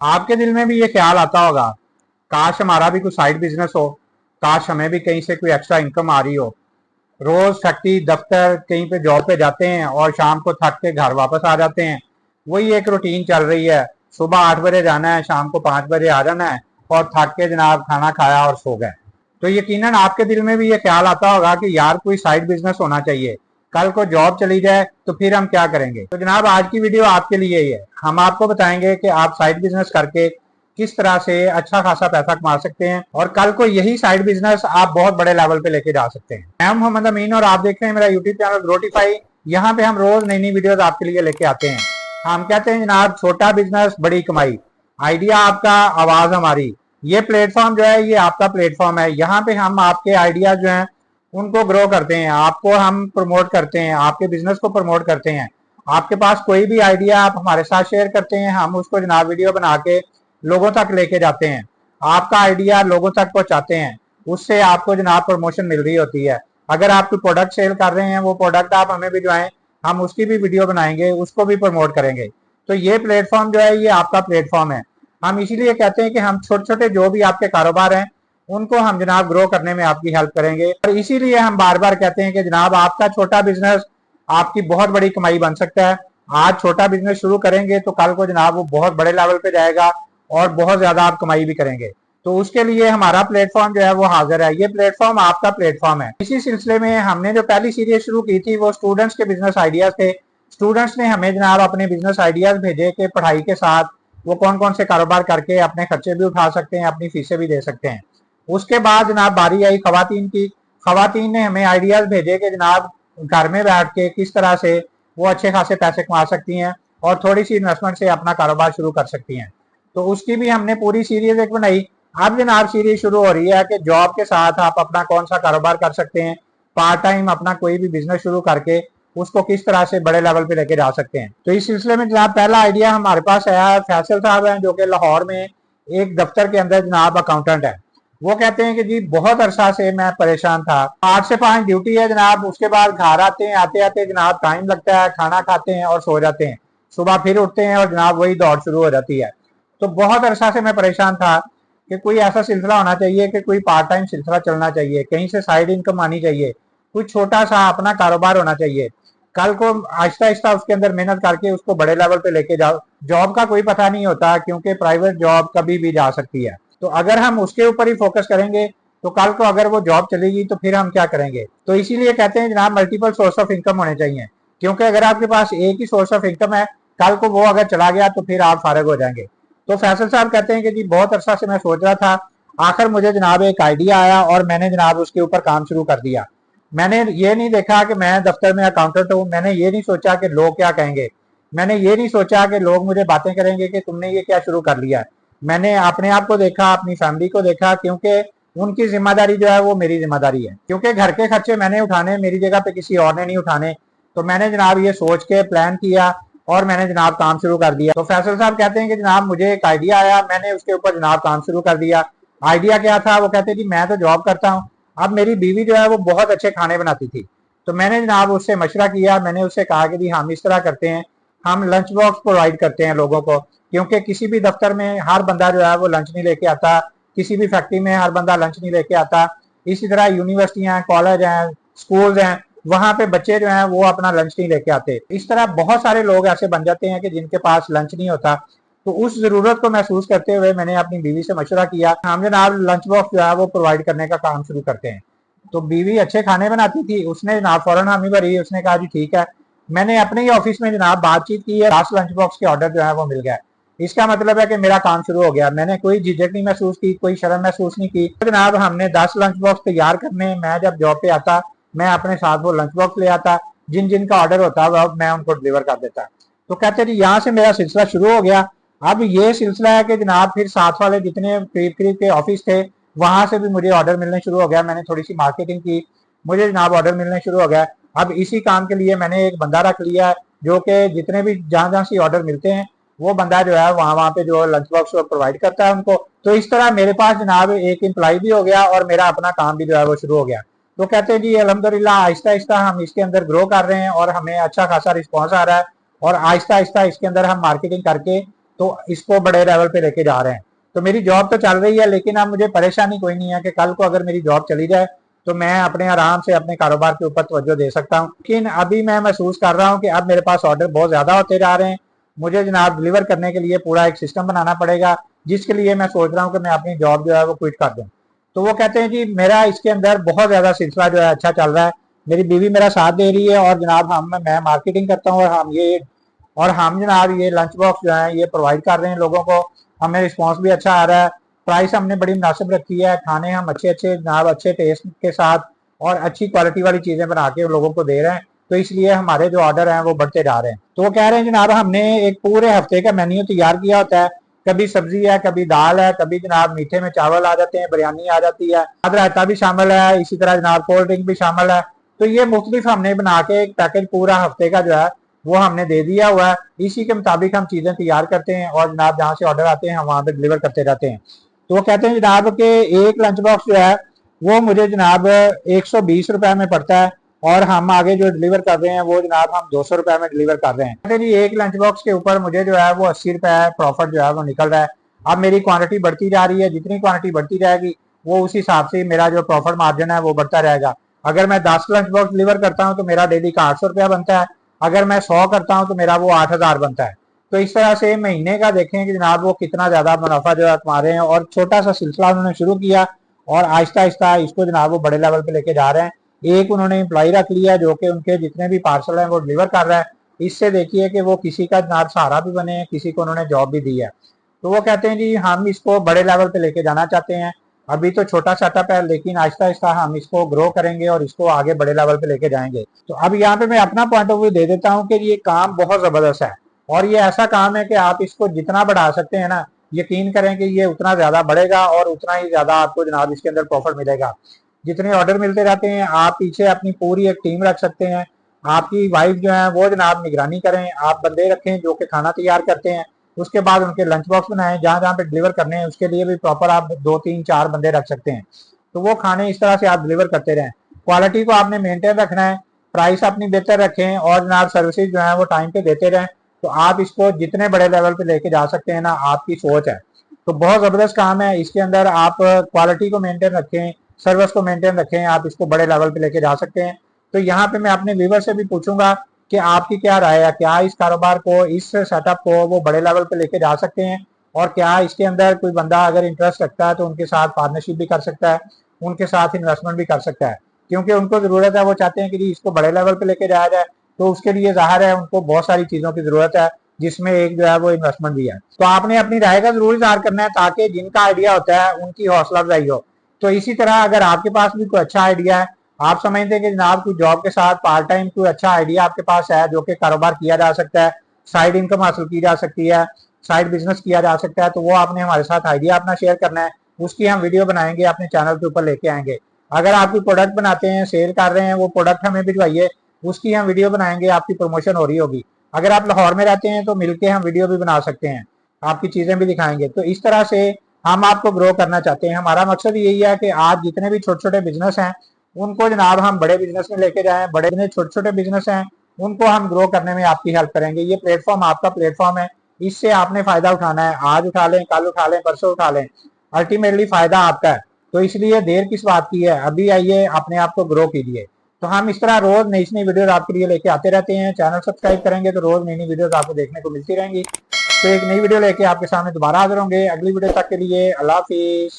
आपके दिल में भी ये ख्याल आता होगा, काश हमारा भी कोई साइड बिजनेस हो, काश हमें भी कहीं से कोई एक्स्ट्रा इनकम आ रही हो। रोज फैक्ट्री दफ्तर कहीं पे जॉब पे जाते हैं और शाम को थक के घर वापस आ जाते हैं। वही एक रूटीन चल रही है, सुबह 8 बजे जाना है, शाम को 5 बजे आ जाना है और थक के जनाब खाना खाया और सो गए। तो यकीनन आपके दिल में भी ये ख्याल आता होगा कि यार कोई साइड बिजनेस होना चाहिए, कल को जॉब चली जाए तो फिर हम क्या करेंगे। तो जनाब आज की वीडियो आपके लिए ही है। हम आपको बताएंगे कि आप साइड बिजनेस करके किस तरह से अच्छा खासा पैसा कमा सकते हैं और कल को यही साइड बिजनेस आप बहुत बड़े लेवल पे लेके जा सकते हैं। मैं मोहम्मद अमीन और आप देख रहे हैं मेरा यूट्यूब चैनल ग्रोटिफाई। यहाँ पे हम रोज नई नई वीडियोस आपके लिए लेके आते हैं। हम कहते हैं जनाब छोटा बिजनेस बड़ी कमाई, आइडिया आपका आवाज हमारी। ये प्लेटफॉर्म जो है ये आपका प्लेटफॉर्म है। यहाँ पे हम आपके आइडिया जो हैं उनको ग्रो करते हैं, आपको हम प्रमोट करते हैं, आपके बिजनेस को प्रमोट करते हैं। आपके पास कोई भी आइडिया आप हमारे साथ शेयर करते हैं, हम उसको जनाब वीडियो बना के लोगों तक लेके जाते हैं, आपका आइडिया लोगों तक पहुंचाते हैं। उससे आपको जनाब प्रमोशन मिल रही होती है। अगर आप कोई प्रोडक्ट सेल कर रहे हैं, वो प्रोडक्ट आप हमें भिजवाएं, हम उसकी भी वीडियो बनाएंगे, उसको भी प्रमोट करेंगे। तो ये प्लेटफॉर्म जो है ये आपका प्लेटफॉर्म है। हम इसीलिए कहते हैं कि हम छोटे छोटे जो भी आपके कारोबार हैं उनको हम जनाब ग्रो करने में आपकी हेल्प करेंगे। और इसीलिए हम बार बार कहते हैं कि जनाब आपका छोटा बिजनेस आपकी बहुत बड़ी कमाई बन सकता है। आज छोटा बिजनेस शुरू करेंगे तो कल को जनाब वो बहुत बड़े लेवल पे जाएगा और बहुत ज्यादा आप कमाई भी करेंगे। तो उसके लिए हमारा प्लेटफॉर्म जो है वो हाजिर है। ये प्लेटफॉर्म आपका प्लेटफॉर्म है। इसी सिलसिले में हमने जो पहली सीरीज शुरू की थी वो स्टूडेंट्स के बिजनेस आइडियाज थे। स्टूडेंट्स ने हमें जनाब अपने बिजनेस आइडियाज भेजे कि पढ़ाई के साथ वो कौन कौन से कारोबार करके अपने खर्चे भी उठा सकते हैं, अपनी फीसें भी दे सकते हैं। उसके बाद जनाब बारी आई खवातीन की। खवातीन ने हमें आइडियाज भेजे कि जनाब घर में बैठ के किस तरह से वो अच्छे खासे पैसे कमा सकती हैं और थोड़ी सी इन्वेस्टमेंट से अपना कारोबार शुरू कर सकती हैं। तो उसकी भी हमने पूरी सीरीज एक बनाई। अब जनाब सीरीज शुरू हो रही है कि जॉब के साथ आप अपना कौन सा कारोबार कर सकते हैं, पार्ट टाइम अपना कोई भी बिजनेस शुरू करके उसको किस तरह से बड़े लेवल पे लेके जा सकते हैं। तो इस सिलसिले में जनाब पहला आइडिया हमारे पास आया है। फैसल साहब हैं जो कि लाहौर में एक दफ्तर के अंदर जनाब अकाउंटेंट है। वो कहते हैं कि जी बहुत अरसा से मैं परेशान था, 8 से 5 ड्यूटी है जनाब, उसके बाद घर आते हैं, आते आते जनाब टाइम लगता है, खाना खाते हैं और सो जाते हैं, सुबह फिर उठते हैं और जनाब वही दौड़ शुरू हो जाती है। तो बहुत अरसा से मैं परेशान था कि कोई ऐसा सिलसिला होना चाहिए कि कोई पार्ट टाइम सिलसिला चलना चाहिए, कहीं से साइड इनकम आनी चाहिए, कुछ छोटा सा अपना कारोबार होना चाहिए। कल को आहिस्ता आहिस्ता उसके अंदर मेहनत करके उसको बड़े लेवल पे लेके जाओ। जॉब का कोई पता नहीं होता क्योंकि प्राइवेट जॉब कभी भी जा सकती है। तो अगर हम उसके ऊपर ही फोकस करेंगे तो कल को अगर वो जॉब चलेगी तो फिर हम क्या करेंगे। तो इसीलिए कहते हैं जनाब मल्टीपल सोर्स ऑफ इनकम होने चाहिए, क्योंकि अगर आपके पास एक ही सोर्स ऑफ इनकम है, कल को वो अगर चला गया तो फिर आप फारिग हो जाएंगे। तो फैसल साहब कहते हैं कि जी बहुत अरसा से मैं सोच रहा था, आखिर मुझे जनाब एक आइडिया आया और मैंने जनाब उसके ऊपर काम शुरू कर दिया। मैंने ये नहीं देखा कि मैं दफ्तर में अकाउंटेंट हूँ, मैंने ये नहीं सोचा कि लोग क्या कहेंगे, मैंने ये नहीं सोचा कि लोग मुझे बातें करेंगे कि तुमने ये क्या शुरू कर लिया है। मैंने अपने आप को देखा, अपनी फैमिली को देखा, क्योंकि उनकी जिम्मेदारी जो है वो मेरी जिम्मेदारी है, क्योंकि घर के खर्चे मैंने उठाने, मेरी जगह पे किसी और ने नहीं उठाने। तो मैंने जनाब ये सोच के प्लान किया और मैंने जनाब काम शुरू कर दिया। तो फैसल साहब कहते हैं कि जनाब मुझे एक आइडिया आया, मैंने उसके ऊपर जनाब काम शुरू कर दिया। आइडिया क्या था? वो कहते जी मैं तो जॉब करता हूँ, अब मेरी बीवी जो है वो बहुत अच्छे खाने बनाती थी। तो मैंने जनाब उससे मशवरा किया, मैंने उससे कहा कि जी हम इस तरह करते हैं, हम लंच बॉक्स प्रोवाइड करते हैं लोगों को, क्योंकि किसी भी दफ्तर में हर बंदा जो है वो लंच नहीं लेके आता, किसी भी फैक्ट्री में हर बंदा लंच नहीं लेके आता। इसी तरह यूनिवर्सिटियां, कॉलेज हैं, स्कूल हैं, वहां पे बच्चे जो हैं वो अपना लंच नहीं लेके आते। इस तरह बहुत सारे लोग ऐसे बन जाते हैं कि जिनके पास लंच नहीं होता। तो उस जरूरत को महसूस करते हुए मैंने अपनी बीवी से मशवरा किया, हम जनाब लंच बॉक्स जो है वो प्रोवाइड करने का काम शुरू करते हैं। तो बीवी अच्छे खाने बनाती थी, उसने जनाब फौरन हामी भरी, उसने कहा जी ठीक है। मैंने अपने ही ऑफिस में जनाब बातचीत की है, 10 लंच बॉक्स के ऑर्डर जो है वो मिल गया। इसका मतलब है कि मेरा काम शुरू हो गया। मैंने कोई झिझक नहीं महसूस की, कोई शर्म महसूस नहीं की। तो जनाब हमने 10 लंच बॉक्स तैयार करने, मैं जब जॉब पे आता मैं अपने साथ वो लंच बॉक्स ले आता, जिन जिन का ऑर्डर होता वह मैं उनको डिलीवर कर देता। तो कहते जी यहाँ से मेरा सिलसिला शुरू हो गया। अब ये सिलसिला है कि जनाब फिर साथ वाले जितने करीब करीब के ऑफिस थे वहां से भी मुझे ऑर्डर मिलने शुरू हो गया। मैंने थोड़ी सी मार्केटिंग की, मुझे जनाब ऑर्डर मिलने शुरू हो गया। अब इसी काम के लिए मैंने एक बंदा रख लिया है जो कि जितने भी जहां जहां से ऑर्डर मिलते हैं वो बंदा जो है वहां वहां पे जो लंच बॉक्स प्रोवाइड करता है उनको। तो इस तरह मेरे पास जनाब एक एम्प्लॉय भी हो गया और मेरा अपना काम भी जो है वो शुरू हो गया। तो कहते हैं जी अल्हम्दुलिल्लाह आहिस्ता आहिस्ता हम इसके अंदर ग्रो कर रहे हैं और हमें अच्छा खासा रिस्पॉन्स आ रहा है और आहिस्ता आहिस्ता इसके अंदर हम मार्केटिंग करके तो इसको बड़े लेवल पे लेके जा रहे हैं। तो मेरी जॉब तो चल रही है, लेकिन अब मुझे परेशानी कोई नहीं है कि कल को अगर मेरी जॉब चली जाए तो मैं अपने आराम से अपने कारोबार के ऊपर तवज्जो दे सकता हूँ। लेकिन अभी मैं महसूस कर रहा हूँ कि अब मेरे पास ऑर्डर बहुत ज्यादा होते जा रहे हैं, मुझे जनाब डिलीवर करने के लिए पूरा एक सिस्टम बनाना पड़ेगा, जिसके लिए मैं सोच रहा हूँ कि मैं अपनी जॉब जो है वो क्विट कर दूँ। तो वो कहते हैं जी मेरा इसके अंदर बहुत ज्यादा सिलसिला जो है अच्छा चल रहा है, मेरी बीवी मेरा साथ दे रही है, और जनाब मैं मार्केटिंग करता हूँ, और हम जनाब ये लंच बॉक्स जो है ये प्रोवाइड कर रहे हैं लोगों को, हमें रिस्पॉन्स भी अच्छा आ रहा है, प्राइस हमने बड़ी मुनासिब रखी है, खाने हम अच्छे अच्छे जनाब अच्छे टेस्ट के साथ और अच्छी क्वालिटी वाली चीजें बना के लोगों को दे रहे हैं। तो इसलिए हमारे जो ऑर्डर हैं वो बढ़ते जा रहे हैं। तो वो कह रहे हैं जनाब हमने एक पूरे हफ्ते का मेन्यू तैयार किया होता है, कभी सब्जी है, कभी दाल है, कभी जनाब मीठे में चावल आ जाते हैं, बिरयानी आ जाती है, रायता भी शामिल है, इसी तरह जनाब कोल्ड ड्रिंक भी शामिल है। तो ये मुख्तलिफ हमने बना के एक पैकेज पूरा हफ्ते का जो है वो हमने दे दिया हुआ है, इसी के मुताबिक हम चीजें तैयार करते हैं और जनाब जहाँ से ऑर्डर आते हैं हम वहां पे डिलीवर करते रहते हैं। तो वो कहते हैं जनाब के एक लंच बॉक्स जो है वो मुझे जनाब 120 रुपए में पड़ता है, और हम आगे जो डिलीवर कर रहे हैं वो जनाब हम 200 रुपए में डिलीवर कर रहे हैं। कहते हैं जी एक लंच बॉक्स के ऊपर मुझे जो है वो 80 रुपए प्रॉफिट जो है वो निकल रहा है। अब मेरी क्वांटिटी बढ़ती जा रही है, जितनी क्वांटिटी बढ़ती जाएगी वो उस हिसाब से मेरा जो प्रॉफिट मार्जिन है वो बढ़ता रहेगा। अगर मैं 10 लंच बॉक्स डिलीवर करता हूँ तो मेरा डेली का 800 रुपया बनता है, अगर मैं 100 करता हूँ तो मेरा वो 8000 बनता है। तो इस तरह से महीने का देखें कि जनाब वो कितना ज्यादा मुनाफा जो है कमा रहे हैं, और छोटा सा सिलसिला उन्होंने शुरू किया और आहिस्ता आहिस्ता इसको जनाब वो बड़े लेवल पे लेके जा रहे हैं। एक उन्होंने एम्प्लॉय रख लिया जो कि उनके जितने भी पार्सल हैं वो डिलीवर कर रहा है। इससे देखिए कि वो किसी का जनाब सहारा भी बने हैं, किसी को उन्होंने जॉब भी दी है। तो वो कहते हैं जी हम इसको बड़े लेवल पे लेके जाना चाहते हैं, अभी तो छोटा सेटअप है लेकिन आहिस्ता आहिस्ता हम इसको ग्रो करेंगे और इसको आगे बड़े लेवल पे लेके जाएंगे। तो अब यहाँ पे मैं अपना पॉइंट ऑफ व्यू दे देता हूँ कि ये काम बहुत जबरदस्त है, और ये ऐसा काम है कि आप इसको जितना बढ़ा सकते हैं ना, यकीन करें कि ये उतना ज्यादा बढ़ेगा और उतना ही ज्यादा आपको जनाब इसके अंदर प्रॉफिट मिलेगा। जितने ऑर्डर मिलते रहते हैं आप पीछे अपनी पूरी एक टीम रख सकते हैं, आपकी वाइफ जो है वो जनाब निगरानी करें, आप बंदे रखें जो कि खाना तैयार करते हैं, उसके बाद उनके लंच बॉक्स बनाएं, जहां जहां पे डिलीवर करने हैं उसके लिए भी प्रॉपर आप 2 3 4 बंदे रख सकते हैं। तो वो खाने इस तरह से आप डिलीवर करते रहें। क्वालिटी को आपने मेंटेन रखना है, प्राइस अपनी बेहतर रखें, और जनाब सर्विसेज जो है वो टाइम पे देते रहें। तो आप इसको जितने बड़े लेवल पे लेके जा सकते हैं ना, आपकी सोच है। तो बहुत जबरदस्त काम है, इसके अंदर आप क्वालिटी को मेंटेन रखें, सर्विस को मेंटेन रखें, आप इसको बड़े लेवल पे लेके जा सकते हैं। तो यहाँ पे मैं अपने व्यूवर से भी पूछूंगा कि आपकी क्या राय है, क्या इस कारोबार को, इस सेटअप को वो बड़े लेवल पे लेके जा सकते हैं, और क्या इसके अंदर कोई बंदा अगर इंटरेस्ट रखता है तो उनके साथ पार्टनरशिप भी कर सकता है, उनके साथ इन्वेस्टमेंट भी कर सकता है, क्योंकि उनको जरूरत है, वो चाहते हैं कि जी इसको बड़े लेवल पे लेके जाया जाए। तो उसके लिए जाहिर है उनको बहुत सारी चीजों की जरूरत है, जिसमें एक जो है वो इन्वेस्टमेंट भी है। तो आपने अपनी राय का जरूर इजहार करना है ताकि जिनका आइडिया होता है उनकी हौसला अफजाई हो। तो इसी तरह अगर आपके पास भी कोई अच्छा आइडिया है, आप समझते हैं कि जनाब कोई जॉब के साथ पार्ट टाइम कोई अच्छा आइडिया आपके पास है जो कि कारोबार किया जा सकता है, साइड इनकम हासिल की जा सकती है, साइड बिजनेस किया जा सकता है, तो वो आपने हमारे साथ आइडिया अपना शेयर करना है, उसकी हम वीडियो बनाएंगे, अपने चैनल के ऊपर लेके आएंगे। अगर आप कोई प्रोडक्ट बनाते हैं, सेल कर रहे हैं, वो प्रोडक्ट हमें भिजवाइए, उसकी हम वीडियो बनाएंगे, आपकी प्रमोशन हो रही होगी। अगर आप लाहौर में रहते हैं तो मिलके हम वीडियो भी बना सकते हैं, आपकी चीजें भी दिखाएंगे। तो इस तरह से हम आपको ग्रो करना चाहते हैं। हमारा मकसद यही है कि आज जितने भी छोटे छोटे बिजनेस हैं उनको जनाब हम बड़े बिजनेस में लेके जाएं, बड़े छोटे छोटे बिजनेस हैं उनको हम ग्रो करने में आपकी हेल्प करेंगे। ये प्लेटफॉर्म आपका प्लेटफॉर्म है, इससे आपने फायदा उठाना है, आज उठा लें, कल उठा लें, परसों उठा लें, अल्टीमेटली फायदा आपका है। तो इसलिए देर किस बात की है, अभी आइए अपने आप को ग्रो कीजिए। तो हम इस तरह रोज नई नई वीडियोस आपके लिए लेके आते रहते हैं। चैनल सब्सक्राइब करेंगे तो रोज नई नई वीडियोस आपको देखने को मिलती रहेंगी। तो एक नई वीडियो लेके आपके सामने दोबारा हाजिर होंगे। अगली वीडियो तक के लिए अल्लाह हाफिज।